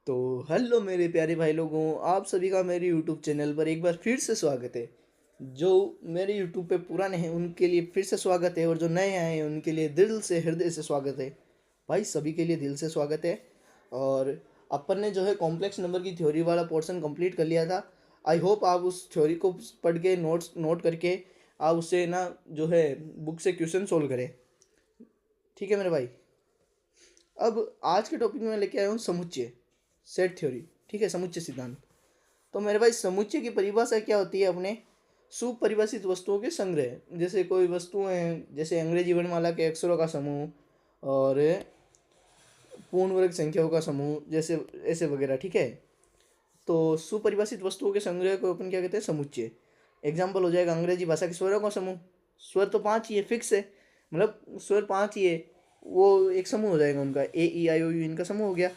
तो हेलो मेरे प्यारे भाई लोगों, आप सभी का मेरे यूट्यूब चैनल पर एक बार फिर से स्वागत है। जो मेरे यूट्यूब पे पुराने हैं उनके लिए फिर से स्वागत है, और जो नए आए हैं उनके लिए दिल से हृदय से स्वागत है। भाई सभी के लिए दिल से स्वागत है। और अपन ने जो है कॉम्प्लेक्स नंबर की थ्योरी वाला पोर्शन कंप्लीट कर लिया था। आई होप आप उस थ्योरी को पढ़ के नोट्स नोट करके आप उससे ना जो है बुक से क्वेश्चन सोल्व करें। ठीक है मेरे भाई। अब आज के टॉपिक में मैं लेके आया हूँ समुच्चय, सेट थ्योरी। ठीक है, समुच्चय सिद्धांत। तो मेरे भाई समुच्चय की परिभाषा क्या होती है? अपने सुपरिभाषित वस्तुओं के संग्रह। जैसे कोई वस्तुएं हैं, जैसे अंग्रेजी वर्णमाला के अक्षरों का समूह और पूर्ण वर्ग संख्याओं का समूह, जैसे ऐसे वगैरह। ठीक है, तो सुपरिभाषित वस्तुओं के संग्रह को अपन क्या कहते हैं? समुच्चय। एग्जाम्पल हो जाएगा अंग्रेजी भाषा के स्वरों का समूह। स्वर तो 5 ही है, फिक्स है, मतलब स्वर 5 ही है, वो एक समूह हो जाएगा उनका। ए ई आई ओ यू इनका समूह हो गया।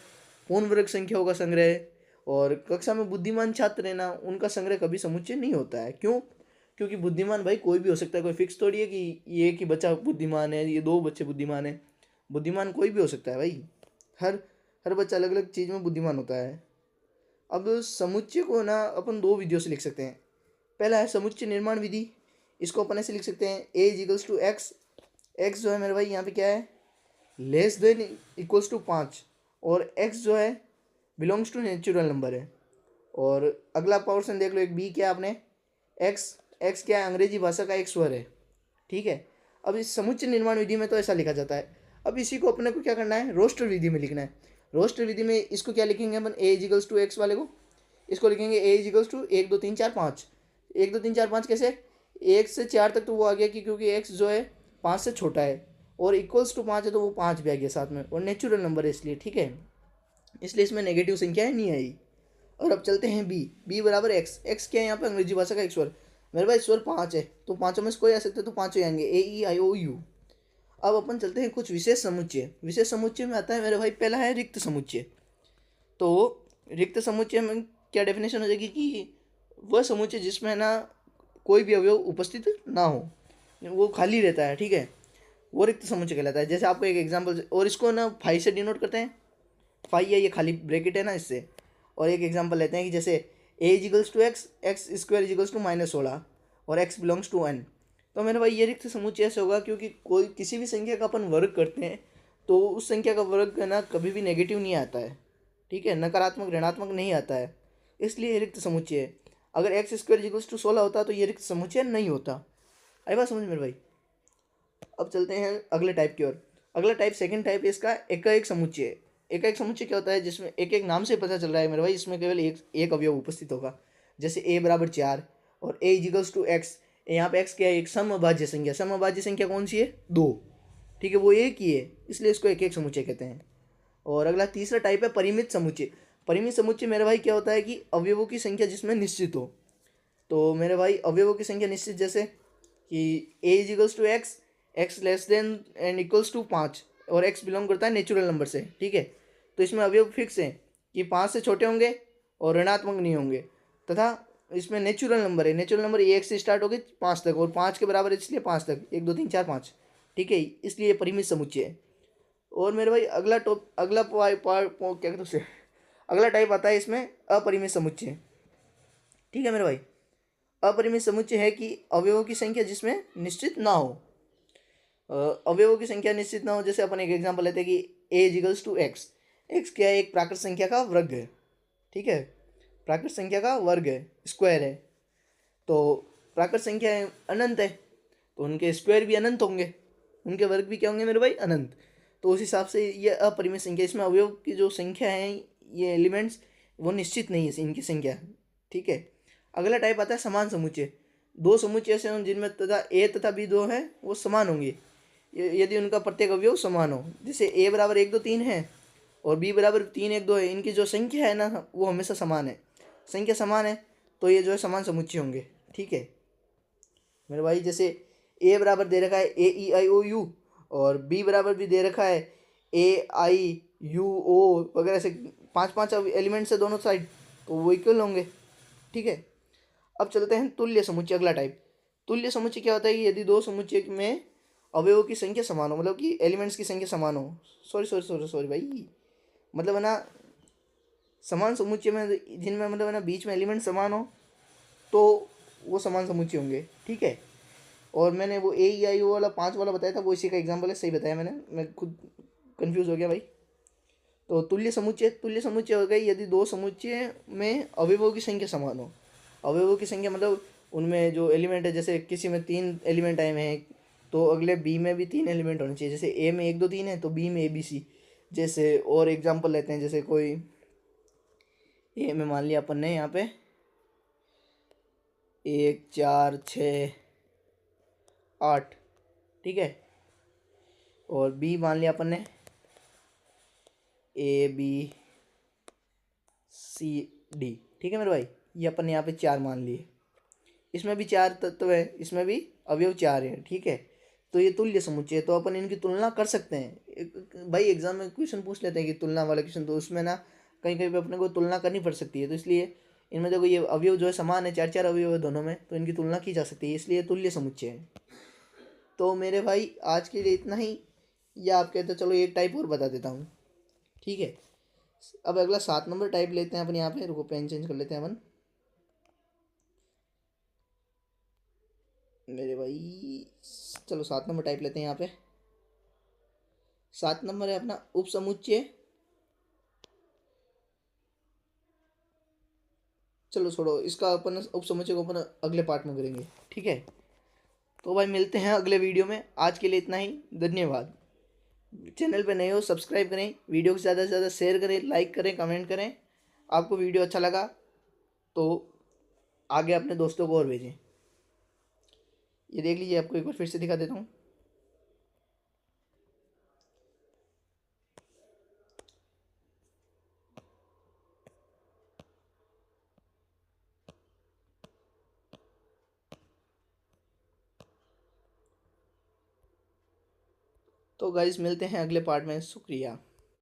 पूर्ण वर्ग संख्याओं का संग्रह। और कक्षा में बुद्धिमान छात्र है ना, उनका संग्रह कभी समुच्चय नहीं होता है। क्यों? क्योंकि बुद्धिमान भाई कोई भी हो सकता है, कोई फिक्स थोड़ी है कि ये कि बच्चा बुद्धिमान है, ये 2 बच्चे बुद्धिमान है। बुद्धिमान कोई भी हो सकता है भाई। हर हर बच्चा अलग अलग चीज़ में बुद्धिमान होता है। अब समुच्चय को ना अपन 2 विधियों से लिख सकते हैं। पहला है समुच्चय निर्माण विधि। इसको अपन ऐसे लिख सकते हैं, A is equals to X. X जो है मेरे भाई यहाँ पे क्या है? Less than equals to 5। और एक्स जो है बिलोंग्स टू नेचुरल नंबर है। और अगला पोर्शन देख लो, एक बी क्या है आपने? एक्स। एक्स क्या है? अंग्रेजी भाषा का एक स्वर है। ठीक है, अब इस समुच्चय निर्माण विधि में तो ऐसा लिखा जाता है। अब इसी को अपने को क्या करना है? रोस्टर विधि में लिखना है। रोस्टर विधि में इसको क्या लिखेंगे अपन? ए इजिकल्स टू एक्स वाले को इसको लिखेंगे ए इजिकल्स टू 1 2 3 4 5। 1 2 3 4 5 कैसे? 1 से 4 तक तो वो आ गया कि क्योंकि एक्स जो है 5 से छोटा है, और इक्वल्स टू 5 है तो वो 5 भी आ गया साथ में, और नेचुरल नंबर है इसलिए। ठीक है, इसलिए इसमें नेगेटिव संख्याएं नहीं आई। और अब चलते हैं बी। बी बराबर एक्स। एक्स क्या है यहाँ पे? अंग्रेजी भाषा का एक स्वर। मेरे भाई स्वर 5 है, तो पाँचों में से कोई आ सकता है, तो पाँचों आएंगे, ए ई आई ओ यू। अब अपन चलते हैं कुछ विशेष समुच्चय। विशेष समुच्चय में आता है मेरे भाई, पहला है रिक्त समुच्चय। तो रिक्त समुच्चय में क्या डेफिनेशन हो जाएगी कि वह समुच्चय जिसमें ना कोई भी अवयव उपस्थित ना हो, वो खाली रहता है। ठीक है, वो रिक्त समुच्चय कहलाता है। जैसे आपको एक एग्जांपल, और इसको ना फाइव से डिनोट करते हैं। फाइव है, ये खाली ब्रैकेट है ना, इससे। और एक एग्जांपल लेते हैं कि जैसे A equals to X, X square equals to -16, और एक्स बिलोंग्स टू एन। तो मेरे भाई ये रिक्त समुच्चय ऐसे होगा क्योंकि कोई किसी भी संख्या का अपन वर्ग करते हैं तो उस संख्या का वर्ग है ना कभी भी नेगेटिव नहीं आता है। ठीक है, नकारात्मक ऋणात्मक नहीं आता है, इसलिए ये रिक्त समुच्चय है। अगर एक्स स्क्वायर इजिकल्स टू 16 होता तो ये रिक्त समुच्चय नहीं होता। आई बात समझ मेरे भाई? अब चलते हैं अगले टाइप की ओर। अगला टाइप, सेकंड टाइप है इसका, एकाएक समुच्चय। एकाएक समुच्चय क्या होता है? जिसमें एक एक नाम से पता चल रहा है मेरे भाई, इसमें केवल एक एक अवयव उपस्थित होगा। जैसे ए बराबर 4 और ए इजिकल्स टू एक्स। यहाँ पे एक्स क्या है? एक समअभाज्य संख्या। समअभाज्य संख्या कौन सी है? 2। ठीक है, वो एक ही है, इसलिए इसको एक एक समुच्चय कहते हैं। और अगला तीसरा टाइप है परिमित समुच्चय। परिमित समुच्चय मेरे भाई क्या होता है कि अवयवों की संख्या जिसमें निश्चित हो। तो मेरे भाई अवयवों की संख्या निश्चित, जैसे कि A equals to X, X less than and equals to 5, और एक्स बिलोंग करता है नेचुरल नंबर से। ठीक है, तो इसमें अवयव फिक्स हैं कि 5 से छोटे होंगे और ऋणात्मक नहीं होंगे, तथा इसमें नेचुरल नंबर है। नेचुरल नंबर 1 से स्टार्ट होगी 5 तक, और 5 के बराबर इसलिए 5 तक, 1 2 3 4 5। ठीक है, इसलिए ये परिमित समुच्चय है। और मेरे भाई क्या कहते हैं उसे, अगला टाइप आता है इसमें अपरिमित समुच्चय। ठीक है मेरे भाई, अपरिमित समुच्चय है कि अवयवों की संख्या जिसमें निश्चित ना हो। अवयवों की संख्या निश्चित ना हो, जैसे अपन एक एग्जांपल लेते हैं कि A equals to X. X क्या है? एक प्राकृत संख्या का वर्ग है। ठीक है, प्राकृत संख्या का वर्ग है, स्क्वायर है। तो प्राकृत संख्या अनंत है, तो उनके स्क्वायर भी अनंत होंगे, उनके वर्ग भी क्या होंगे मेरे भाई? अनंत। तो उस हिसाब से ये अपरिमित संख्या, इसमें अवयव की जो संख्या है, ये एलिमेंट्स, वो निश्चित नहीं है इनकी संख्या। ठीक है, अगला टाइप आता है समान समुच्चय। दो समुच्चय ऐसे हों जिनमें तथा ए तथा बी दो हैं वो समान होंगे, यदि उनका प्रत्येक अवयव समान हो। जैसे ए बराबर 1 2 3 है और बी बराबर 3 1 2 है, इनकी जो संख्या है ना वो हमेशा समान है। संख्या समान है तो ये जो है समान समुच्चय होंगे। ठीक है मेरे भाई, जैसे ए बराबर दे रखा है ए ई आई ओ यू, और बी बराबर भी दे रखा है ए आई यू ओ वगैरह से, 5 5 एलिमेंट्स है दोनों साइड, तो वो इक्वल होंगे। ठीक है, अब चलते हैं तुल्य समुच्चय, अगला टाइप। तुल्य समुच्चय क्या होता है कि यदि दो समुच्चय में अवयवों की संख्या समान हो, मतलब कि एलिमेंट्स की संख्या समान हो। सॉरी सॉरी सॉरी सॉरी भाई, मतलब है ना, समान समुच्चय में जिनमें मतलब है ना बीच में एलिमेंट समान हो तो वो समान समुच्चय होंगे, ठीक है। और मैंने वो ए ई आई ओ वाला 5 वाला बताया था, वो इसी का एग्जाम्पल है, सही बताया मैंने, मैं खुद कंफ्यूज हो गया भाई। तो तुल्य समुच्चय हो गई यदि दो समुच्चय में अवयवों की संख्या समान हो। अवयवों की संख्या मतलब उनमें जो एलिमेंट है, जैसे किसी में 3 एलिमेंट आए हुए हैं तो अगले बी में भी 3 एलिमेंट होने चाहिए। जैसे ए में 1 2 3 है तो बी में ए बी सी। जैसे और एग्जांपल लेते हैं, जैसे कोई ए में मान लिया अपन ने यहाँ पे 1 4 6 8, ठीक है। और बी मान लिया अपन ने ए बी सी डी, ठीक है मेरे भाई। ये अपन ने यहाँ पे 4 मान लिए। इसमें भी 4 तत्व है, इसमें भी अवयव 4 हैं, ठीक है। तो ये तुल्य समुच्चय है, तो अपन इनकी तुलना कर सकते हैं। भाई एग्जाम में क्वेश्चन पूछ लेते हैं कि तुलना वाला क्वेश्चन, तो उसमें ना कहीं कहीं पे अपने को तुलना करनी पड़ सकती है। तो इसलिए इनमें देखो ये अवयव जो है समान है, 4 4 अवयव है दोनों में, तो इनकी तुलना की जा सकती है, इसलिए तुल्य समुच्चय है। तो मेरे भाई आज के लिए इतना ही, या आप कहते हो चलो एक टाइप और बता देता हूँ, ठीक है। अब अगला 7 नंबर टाइप लेते हैं अपन यहाँ पे, रुको पेन चेंज कर लेते हैं अपन मेरे भाई। चलो 7 नंबर टाइप लेते हैं यहाँ पे। 7 नंबर है अपना उपसमुच्चय। चलो छोड़ो इसका, अपन उपसमुच्चय को अपन अगले पार्ट में करेंगे, ठीक है। तो भाई मिलते हैं अगले वीडियो में, आज के लिए इतना ही, धन्यवाद। चैनल पे नए हो सब्सक्राइब करें, वीडियो को ज़्यादा से ज़्यादा शेयर करें, लाइक करें, कमेंट करें। आपको वीडियो अच्छा लगा तो आगे अपने दोस्तों को और भेजें। ये देख लीजिए, आपको एक बार फिर से दिखा देता हूँ। तो गाइस मिलते हैं अगले पार्ट में, शुक्रिया।